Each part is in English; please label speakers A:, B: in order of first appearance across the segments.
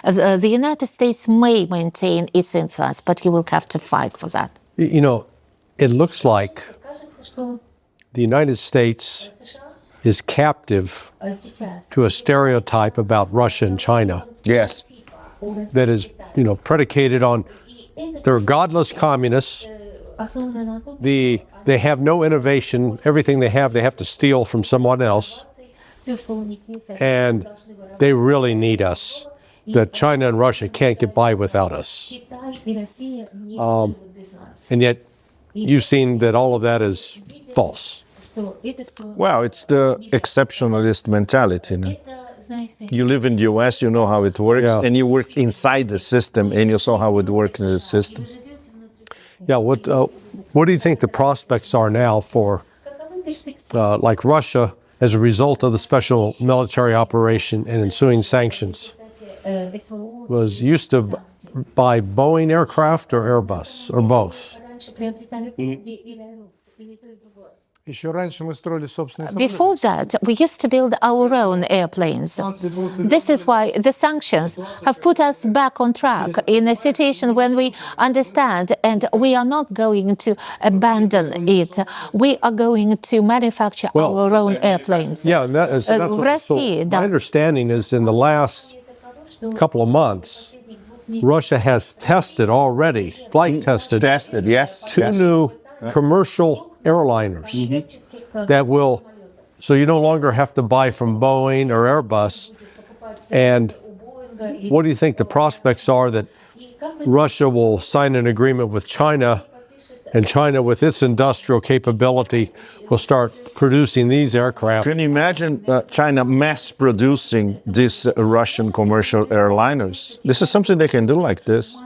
A: The United States may maintain its influence, but you will have to fight for that.
B: You know, it looks like the United States is captive to a stereotype about Russia and China.
C: Yes.
B: That is, predicated on they're godless communists. They have no innovation. Everything they have to steal from someone else. And they really need us. That China and Russia can't get by without us. And yet, you've seen that all of that is false.
C: Well, it's the exceptionalist mentality. No? You live in the US, you know how it works, and you work inside the system, and you saw how it works in the system.
B: Yeah, what do you think the prospects are now for, like Russia, as a result of the special military operation and ensuing sanctions? Was used to buy Boeing aircraft or Airbus, or both?
A: Before that, we used to build our own airplanes. This is why the sanctions have put us back on track in a situation when we understand, and we are not going to abandon it. We are going to manufacture our own airplanes.
B: Yeah, and that's my understanding is in the last couple of months, Russia has tested already, flight tested,
C: yes,
B: two new commercial airliners that will, so you no longer have to buy from Boeing or Airbus. And what do you think the prospects are that Russia will sign an agreement with China, and China, with its industrial capability, will start producing these aircraft?
C: Can you imagine China mass producing these Russian commercial airliners? This is something they can do like this.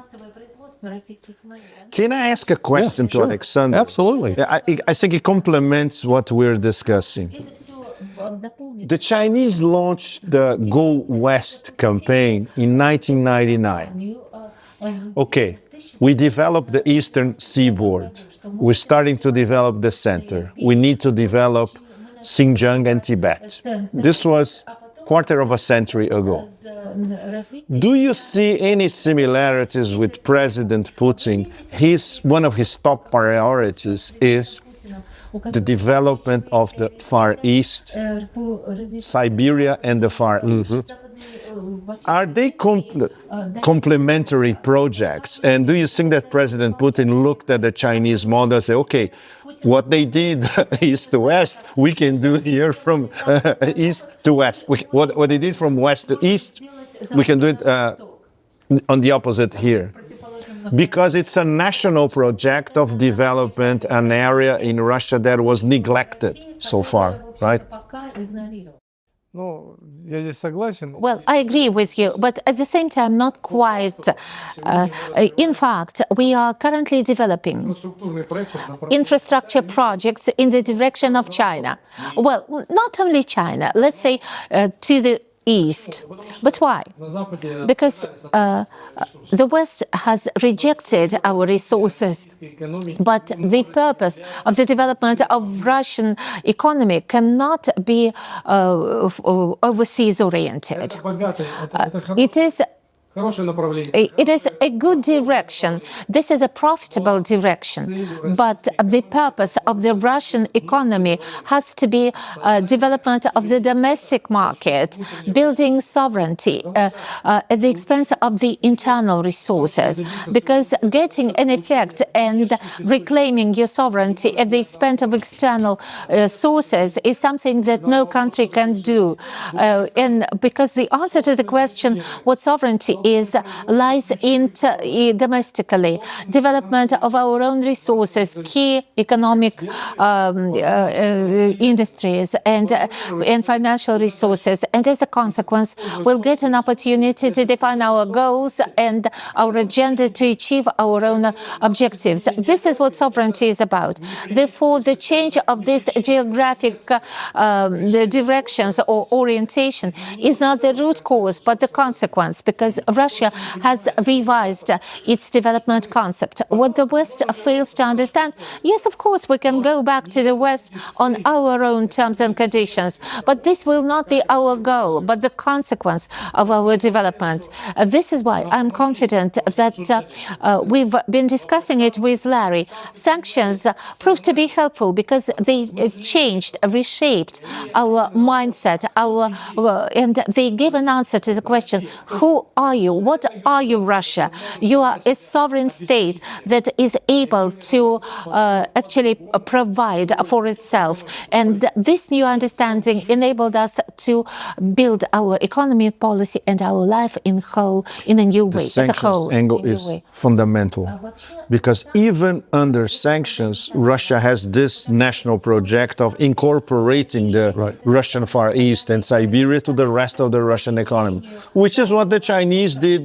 C: Can I ask a question to Alexander?
B: Absolutely.
C: I think it complements what we're discussing. The Chinese launched the Go West campaign in 1999. Okay, we developed the eastern seaboard. We're starting to develop the center. We need to develop Xinjiang and Tibet. This was quarter of a century ago. Do you see any similarities with President Putin? One of his top priorities is the development of the Far East, Siberia and the Far East. Are they complementary projects? And do you think that President Putin looked at the Chinese model and said, okay, what they did east to west, we can do here from east to west. What they did from west to east, we can do it on the opposite here. Because it's a national project of development, an area in Russia that was neglected so far, right?
A: Well, I agree with you, but at the same time, not quite. In fact, we are currently developing infrastructure projects in the direction of China. Well, not only China, let's say to the east. But why? Because the West has rejected our resources, but the purpose of the development of Russian economy cannot be overseas oriented. It is a good direction. This is a profitable direction. But the purpose of the Russian economy has to be development of the domestic market, building sovereignty at the expense of the internal resources. Because getting an effect and reclaiming your sovereignty at the expense of external sources is something that no country can do. And because the answer to the question, what sovereignty lies in domestically. Development of our own resources, key economic industries and financial resources. And as a consequence, we'll get an opportunity to define our goals and our agenda to achieve our own objectives. This is what sovereignty is about. Therefore, the change of this geographic directions or orientation is not the root cause, but the consequence, because Russia has revised revised its development concept. What the West fails to understand, yes, of course, we can go back to the West on our own terms and conditions, but this will not be our goal, but the consequence of our development. This is why I'm confident that we've been discussing it with Larry. Sanctions proved to be helpful because they changed, reshaped our mindset, and they gave an answer to the question, who are you? What are you, Russia? You are a sovereign state that is able to actually provide for itself. And this new understanding enabled us to build our economy, policy, and our life in a new way.
C: The sanctions angle is fundamental because even under sanctions, Russia has this national project of incorporating the Russian Far East and Siberia to the rest of the Russian economy, which is what the Chinese did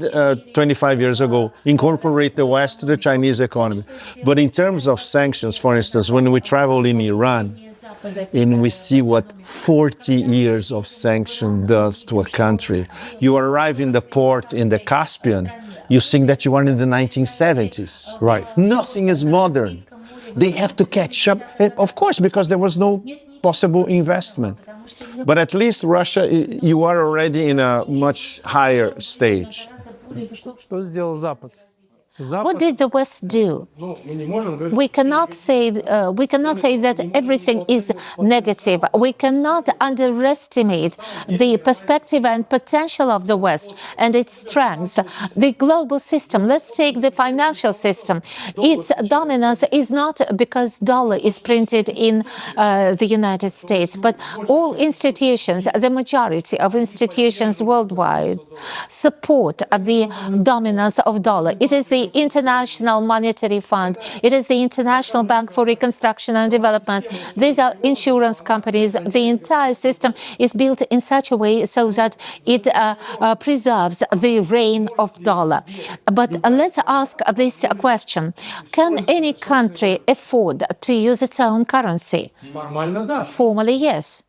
C: 25 years ago, incorporate the West to the Chinese economy. But in terms of sanctions, for instance, when we travel in Iran, and we see what 40 years of sanction does to a country. You arrive in the port in the Caspian, you think that you are in the 1970s.
B: Right.
C: Nothing is modern. They have to catch up, of course, because there was no possible investment. But at least Russia, you are already in a much higher stage.
A: What did the West do? We cannot say that everything is negative. We cannot underestimate the perspective and potential of the West and its strengths. The global system, let's take the financial system. Its dominance is not because dollar is printed in the United States, but all institutions, the majority of institutions worldwide, support the dominance of dollar. It is the International Monetary Fund. It is the International Bank for Reconstruction and Development. These are insurance companies. The entire system is built in such a way so that it preserves the reign of dollar. But let's ask this question. Can any country afford to use its own currency? Formally, yes.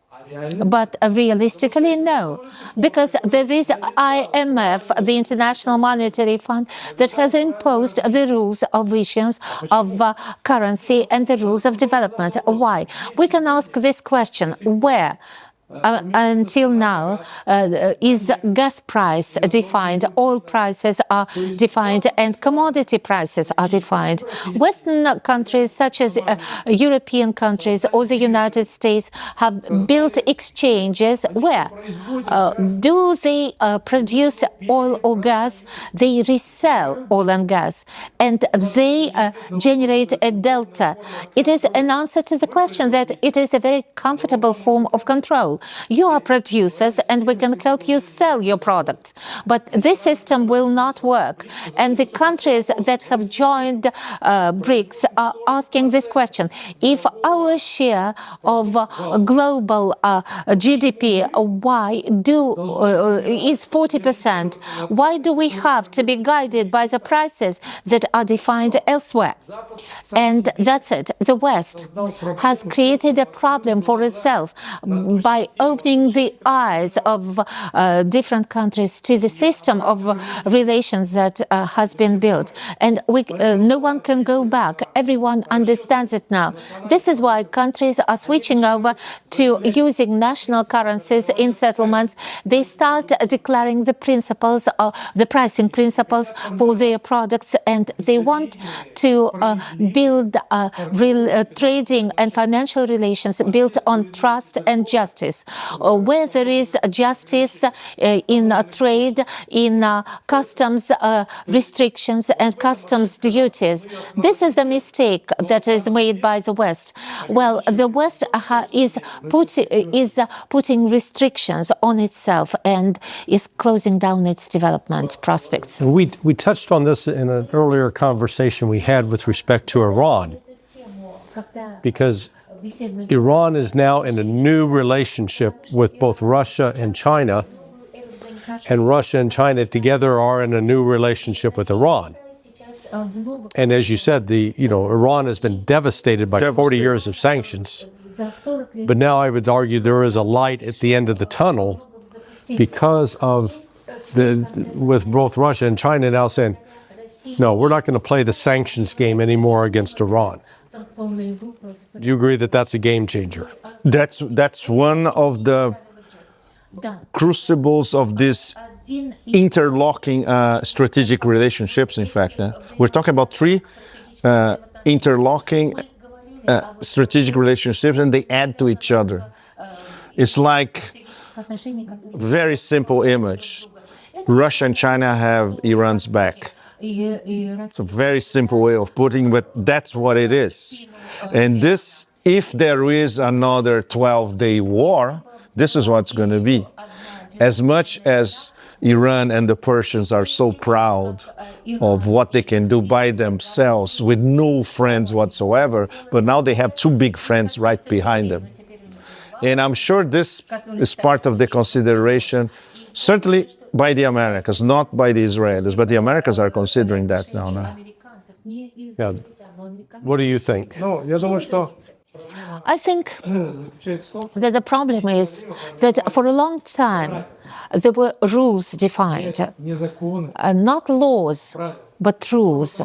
A: But realistically, no, because there is IMF, the International Monetary Fund, that has imposed the rules of issuance of currency and the rules of development. Why? We can ask this question, where? Until now, is gas price defined, oil prices are defined, and commodity prices are defined. Western countries, such as European countries or the United States, have built exchanges where do they produce oil or gas? They resell oil and gas, and they generate a delta. It is an answer to the question that it is a very comfortable form of control. You are producers and we can help you sell your products. But this system will not work. And the countries that have joined BRICS are asking this question. If our share of global GDP is 40%, why do we have to be guided by the prices that are defined elsewhere? And that's it. The West has created a problem for itself by opening the eyes of different countries to the system of relations that has been built. And no one can go back. Everyone understands it now. This is why countries are switching over to using national currencies in settlements. They start declaring the principles, the pricing principles for their products, and they want to build real trading and financial relations built on trust and justice. Where there is justice in trade, in customs restrictions and customs duties. This is the mistake that is made by the West. Well, the West is putting restrictions on itself and is closing down its development prospects.
B: We touched on this in an earlier conversation we had with respect to Iran, because Iran is now in a new relationship with both Russia and China, and Russia and China together are in a new relationship with Iran. And as you said, Iran has been devastated by 40 years of sanctions. But now I would argue there is a light at the end of the tunnel because of with both Russia and China now saying, No, we're not going to play the sanctions game anymore against Iran. Do you agree that that's a game changer?
C: That's one of the crucibles of this interlocking strategic relationships, in fact. We're talking about three interlocking strategic relationships, and they add to each other. It's like a very simple image. Russia and China have Iran's back. It's a very simple way of putting, but that's what it is. And this, if there is another 12-day war, this is what's going to be. As much as Iran and the Persians are so proud of what they can do by themselves with no friends whatsoever, but now they have two big friends right behind them. And I'm sure this is part of the consideration, certainly by the Americans, not by the Israelis, but the Americans are considering that now.
B: Yeah. What do you think?
A: I think that the problem is that for a long time there were rules defined, not laws, but rules.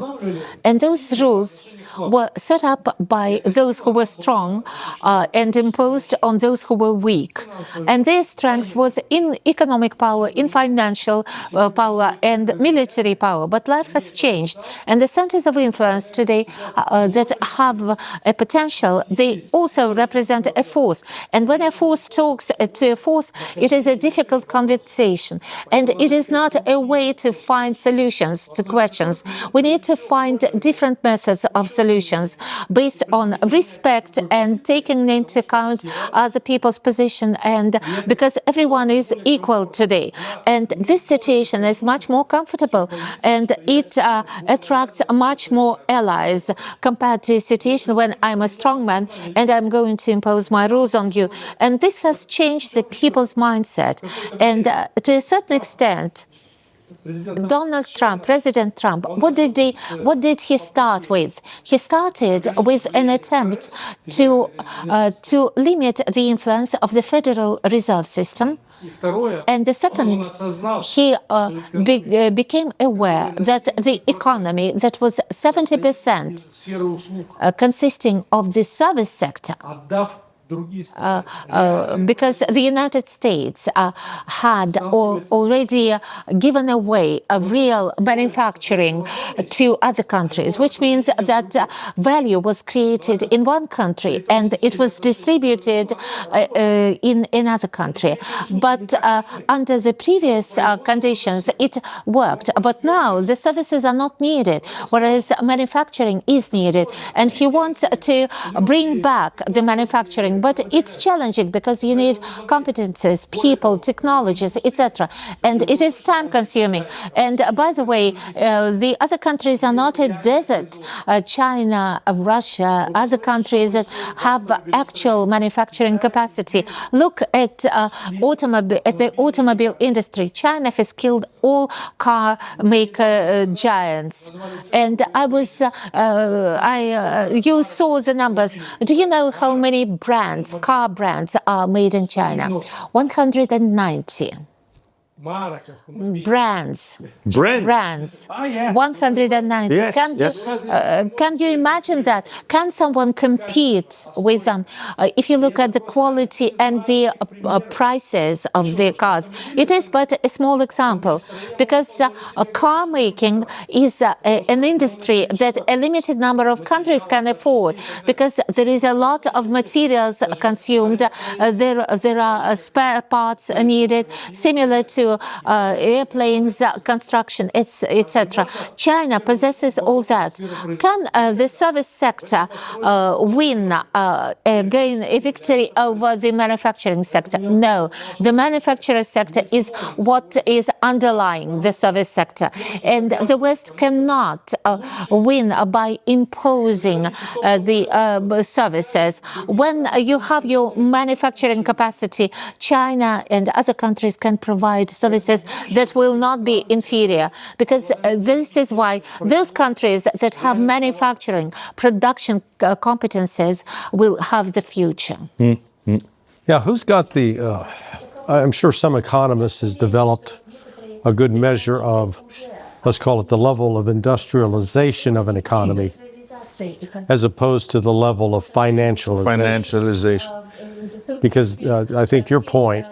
A: And those rules were set up by those who were strong and imposed on those who were weak. And their strength was in economic power, in financial power, and military power. But life has changed. And the centers of influence today that have a potential, they also represent a force. And when a force talks to a force, it is a difficult conversation. And it is not a way to find solutions to questions. We need to find different methods of solutions based on respect and taking into account other people's position, and because everyone is equal today. And this situation is much more comfortable, and it attracts much more allies compared to a situation when I'm a strong man and I'm going to impose my rules on you. And this has changed the people's mindset. And to a certain extent, Donald Trump, President Trump, what did he start with? He started with an attempt to limit the influence of the Federal Reserve System. And the second, he became aware that the economy that was 70% consisting of the service sector, because the United States had already given away a real manufacturing to other countries, which means that value was created in one country and it was distributed in another country. But under the previous conditions, it worked. But now the services are not needed, whereas manufacturing is needed. And he wants to bring back the manufacturing. But it's challenging because you need competences, people, technologies, etc. And it is time-consuming. And by the way, the other countries are not a desert. China, Russia, other countries that have actual manufacturing capacity. Look at the automobile industry. China has killed all car maker giants. And you saw the numbers. Do you know how many car brands are made in China? 190. Brands. 190.
C: Yes,
A: Can you imagine that? Can someone compete with them? If you look at the quality and the prices of the cars, it is but a small example, because car making is an industry that a limited number of countries can afford, because there is a lot of materials consumed. There are spare parts needed, similar to airplanes, construction, etc. China possesses all that. Can the service sector gain a victory over the manufacturing sector? No. The manufacturing sector is what is underlying the service sector. And the West cannot win by imposing the services. When you have your manufacturing capacity, China and other countries can provide services that will not be inferior, because this is why those countries that have manufacturing, production competences will have the future.
B: Mm-hmm. Yeah, who's got I'm sure some economist has developed a good measure of let's call it the level of industrialization of an economy, as opposed to the level of financialization.
C: Financialization.
B: Because I think your point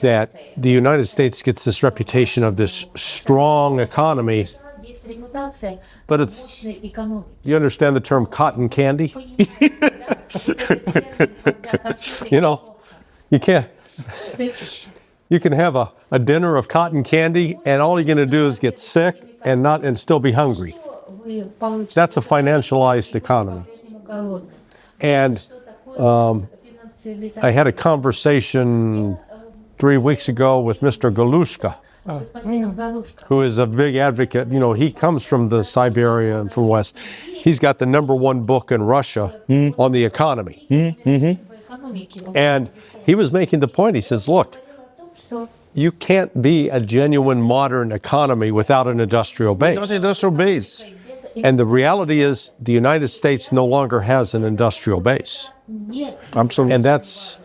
B: that the United States gets this reputation of this strong economy, but it's, you understand the term cotton candy? You know, you can't, you can have a dinner of cotton candy and all you're going to do is get sick and still be hungry. That's a financialized economy. And I had a conversation 3 weeks ago with Mr. Galushka, who is a big advocate. You know, he comes from the Siberia and from West. He's got the #1 book in Russia on the economy. And he was making the point, he says, look, you can't be a genuine modern economy without an industrial base.
C: Without industrial base.
B: And the reality is the United States no longer has an industrial base.
C: Absolutely.
B: And that's,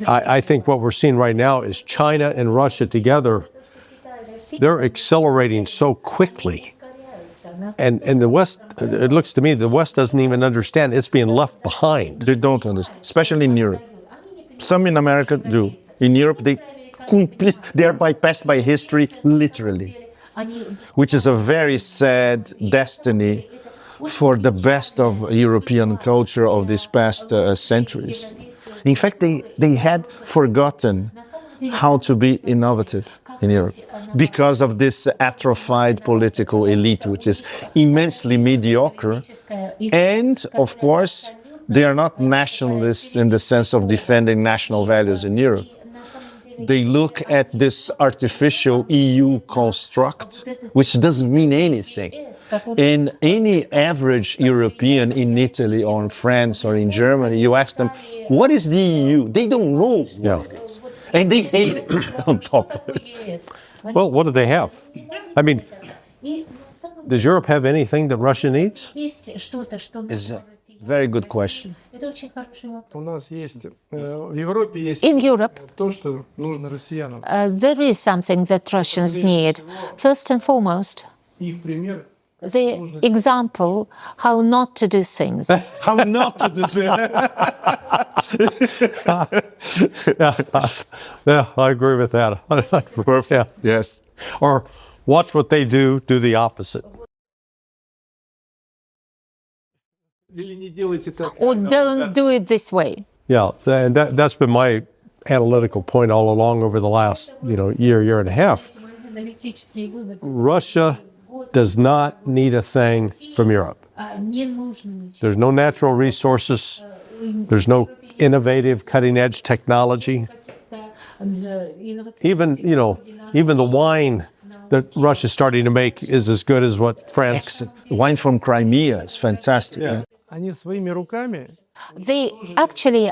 B: I think what we're seeing right now is China and Russia together, they're accelerating so quickly. And the West, it looks to me, the West doesn't even understand it's being left behind.
C: They don't understand, especially in Europe. Some in America do. In Europe, they are bypassed by history, literally, which is a very sad destiny for the best of European culture of these past centuries. In fact, they had forgotten how to be innovative in Europe because of this atrophied political elite, which is immensely mediocre. And, of course, they are not nationalists in the sense of defending national values in Europe. They look at this artificial EU construct, which doesn't mean anything. And any average European in Italy or in France or in Germany, you ask them, what is the EU? They don't know.
B: Yeah.
C: And they hate it on top of it.
B: Well, what do they have? I mean, does Europe have anything that Russia needs?
C: It's a very good question.
D: У нас есть, в Европе есть
A: In Europe,
D: то, что нужно россиянам.
A: there is something that Russians need. First and foremost,
D: Их пример.
A: the example how not to do things.
C: How not to do
B: Yeah, I agree with that.
C: Perfect.
B: Yeah.
C: Yes.
B: Or watch what they do the opposite.
D: Или не делайте так.
A: Or don't do it this way.
B: Yeah, and that's been my analytical point all along over the last, year and a half. Russia does not need a thing from Europe. There's no natural resources. There's no innovative, cutting-edge technology. Even the wine that Russia's starting to make is as good as what France.
C: Excellent. Wine from Crimea is fantastic.
B: Yeah.
D: Они своими руками
A: They actually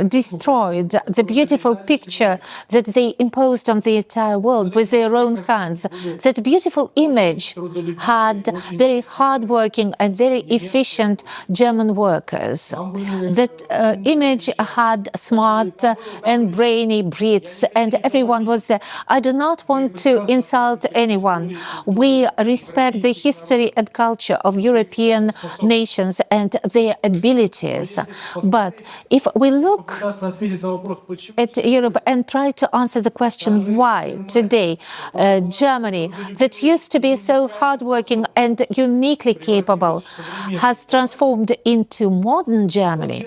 A: destroyed the beautiful picture that they imposed on the entire world with their own hands. That beautiful image had very hardworking and very efficient German workers. That image had smart and brainy Brits, and everyone was there. I do not want to insult anyone. We respect the history and culture of European nations and their abilities. But if we look
D: ответить на вопрос, почему.
A: at Europe and try to answer the question why today Germany, that used to be so hardworking and uniquely capable, has transformed into modern Germany,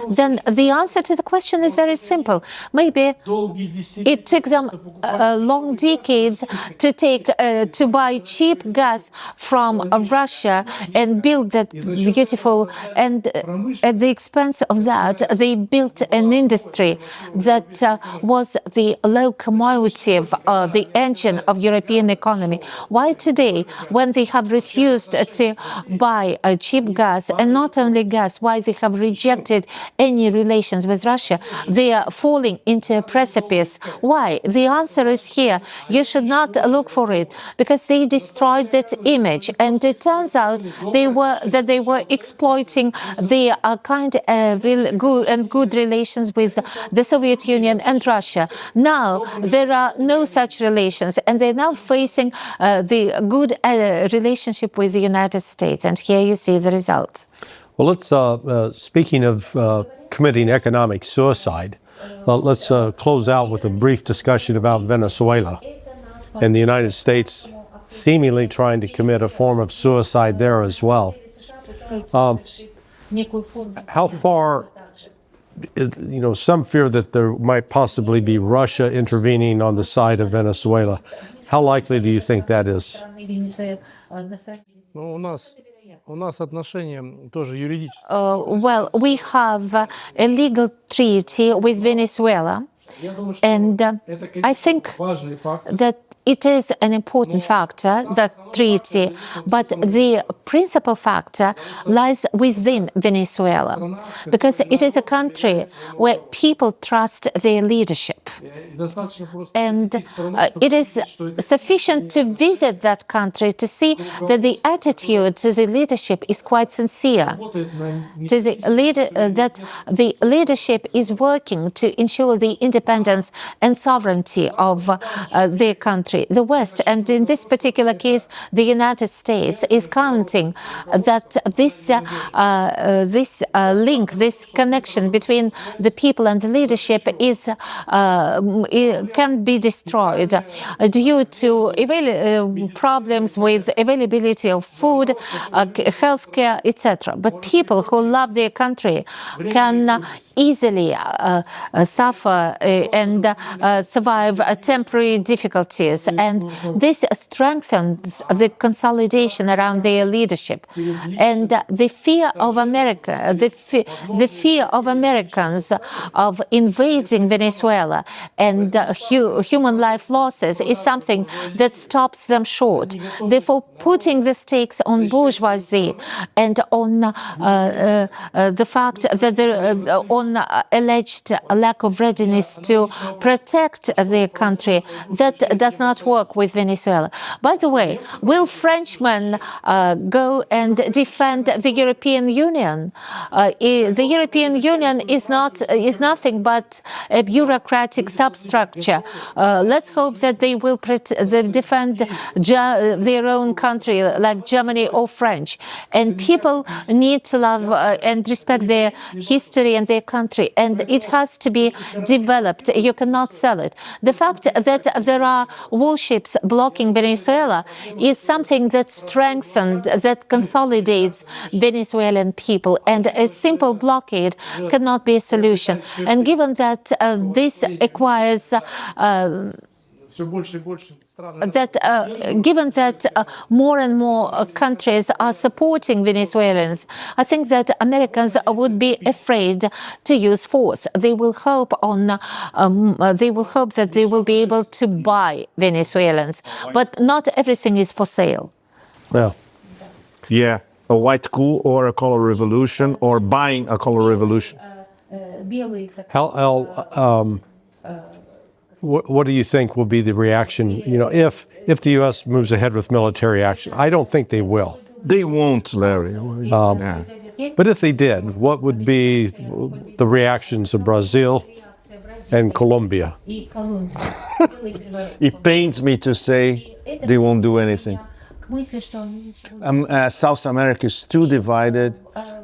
A: then the answer to the question is very simple. Maybe
D: Долгие десятилетия
A: it took them long decades to buy cheap gas from Russia and build that beautiful, and at the expense of that, they built an industry that was the locomotive, the engine of European economy. Why today, when they have refused to buy cheap gas, and not only gas, why they have rejected any relations with Russia, they are falling into a precipice? Why? The answer is here. You should not look for it, because they destroyed that image, and it turns out they were exploiting the kind of real good and good relations with the Soviet Union and Russia. Now there are no such relations, and they're now facing the good relationship with the United States. And here you see the results.
B: Well, let's, speaking of committing economic suicide, let's close out with a brief discussion about Venezuela and the United States seemingly trying to commit a form of suicide there as well. How far, some fear that there might possibly be Russia intervening on the side of Venezuela. How likely do you think that is?
D: Ну, у нас отношения тоже юридические.
A: Well, we have a legal treaty with Venezuela, and I think
D: Важный факт.
A: that it is an important factor, that treaty, but the principal factor lies within Venezuela, because it is a country where people trust their leadership.
D: Достаточно просто
A: And
D: посетить страну, чтобы
A: it is
D: увидеть, что это
A: sufficient to visit that country to see that the attitude to the leadership is quite sincere.
D: работает на
A: To the leader, that the leadership is working to ensure the independence and sovereignty of their country, the West. And in this particular case, the United States is counting that this link, this connection between the people and the leadership is can be destroyed due to problems with availability of food, healthcare, etc. But people who love their country can easily suffer and survive temporary difficulties, and this strengthens the consolidation around their leadership. And the fear of America, the fear of Americans of invading Venezuela and human life losses is something that stops them short. Therefore, putting the stakes on bourgeoisie and on the fact that on alleged lack of readiness to protect their country, that does not work with Venezuela. By the way, will Frenchmen go and defend the European Union? The European Union is nothing but a bureaucratic substructure. Let's hope that they will defend their own country, like Germany or French. And people need to love and respect their history and their country, and it has to be developed. You cannot sell it. The fact that there are warships blocking Venezuela is something that strengthens, that consolidates Venezuelan people, and a simple blockade cannot be a solution. And given that this acquires
D: все больше и больше стран.
A: given that more and more countries are supporting Venezuelans, I think that Americans would be afraid to use force. They will hope that they will be able to buy Venezuelans, but not everything is for sale.
B: Well,
C: Yeah, a white coup or a color revolution or buying a color revolution.
B: what do you think will be the reaction, if the U.S. moves ahead with military action? I don't think they will.
C: They won't, Larry. Yeah.
B: But if they did, what would be the reactions of Brazil and Colombia?
C: It pains me to say they won't do anything. South America is too divided.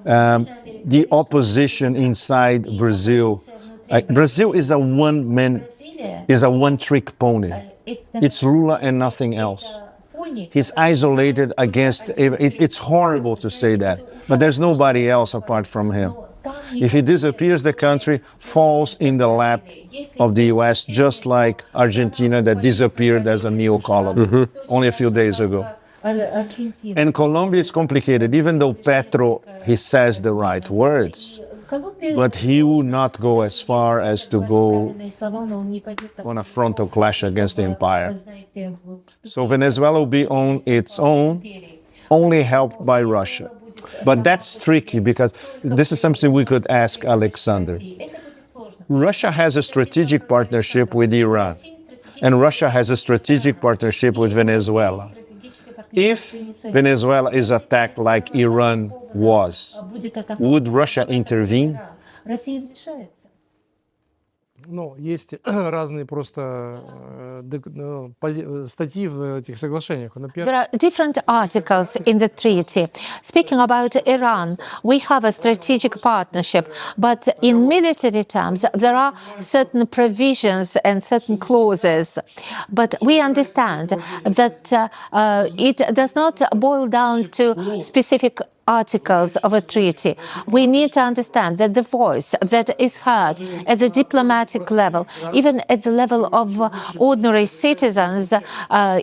C: The opposition inside Brazil. Brazil is a one-trick pony. It's Lula and nothing else. He's isolated against. It's horrible to say that, but there's nobody else apart from him. If he disappears, the country falls in the lap of the U.S., just like Argentina that disappeared as a neocolony only a few days ago. And Colombia is complicated, even though Petro, he says the right words, but he will not go as far as to go on a frontal clash against the empire. So Venezuela will be on its own, only helped by Russia. But that's tricky because this is something we could ask Alexander. Russia has a strategic partnership with Iran, and Russia has a strategic partnership with Venezuela. If Venezuela is attacked like Iran was, would Russia intervene?
A: Россия вмешается.
D: Ну, есть разные просто статьи в этих соглашениях. Например,
A: There are different articles in the treaty. Speaking about Iran, we have a strategic partnership, but in military terms, there are certain provisions and certain clauses. But we understand that it does not boil down to specific articles of a treaty. We need to understand that the voice that is heard at the diplomatic level, even at the level of ordinary citizens,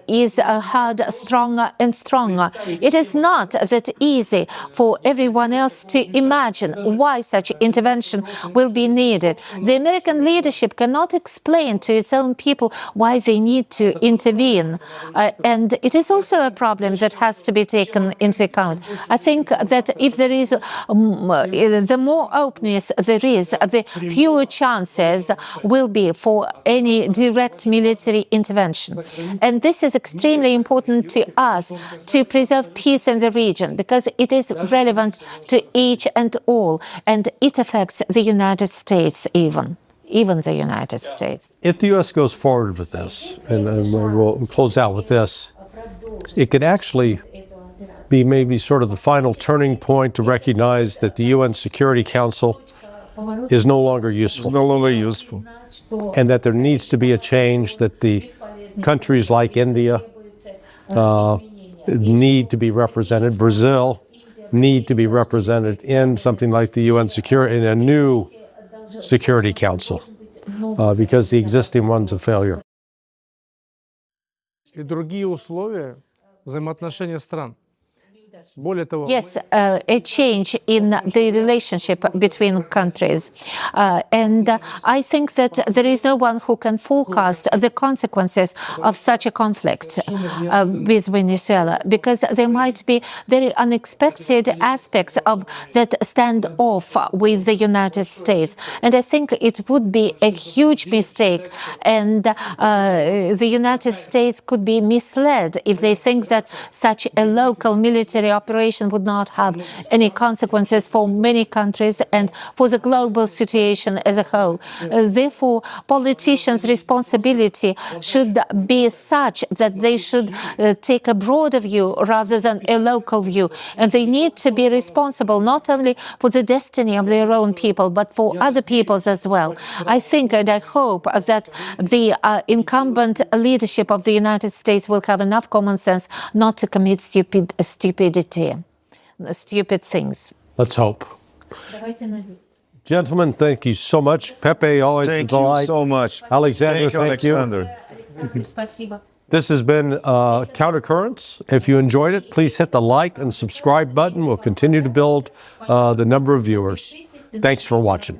A: is heard stronger and stronger. It is not that easy for everyone else to imagine why such intervention will be needed. The American leadership cannot explain to its own people why they need to intervene. And it is also a problem that has to be taken into account. I think that if there is, the more openness there is, the fewer chances will be for any direct military intervention. And this is extremely important to us to preserve peace in the region, because it is relevant to each and all, and it affects the United States even the United States.
B: If the U.S. goes forward with this, and we'll close out with this, it could actually be maybe sort of the final turning point to recognize that the UN Security Council is no longer useful.
C: No longer useful.
B: And that there needs to be a change, that the countries like India need to be represented, Brazil need to be represented in something like the UN Security, in a new Security Council, because the existing one's a failure.
D: и другие условия взаимоотношения стран.
A: Yes, a change in the relationship between countries. And I think that there is no one who can forecast the consequences of such a conflict with Venezuela, because there might be very unexpected aspects of that standoff with the United States. And I think it would be a huge mistake, and the United States could be misled if they think that such a local military operation would not have any consequences for many countries and for the global situation as a whole. Therefore, politicians' responsibility should be such that they should take a broader view rather than a local view. And they need to be responsible not only for the destiny of their own people, but for other peoples as well. I think and I hope that the incumbent leadership of the United States will have enough common sense not to commit stupid things.
B: Let's hope. Gentlemen, thank you so much. Pepe, always a
C: Thank you
B: delight.
C: so much.
B: Alexander, thank you.
C: Alexander.
B: This has been Countercurrents. If you enjoyed it, please hit the like and subscribe button. We'll continue to build the number of viewers. Thanks for watching.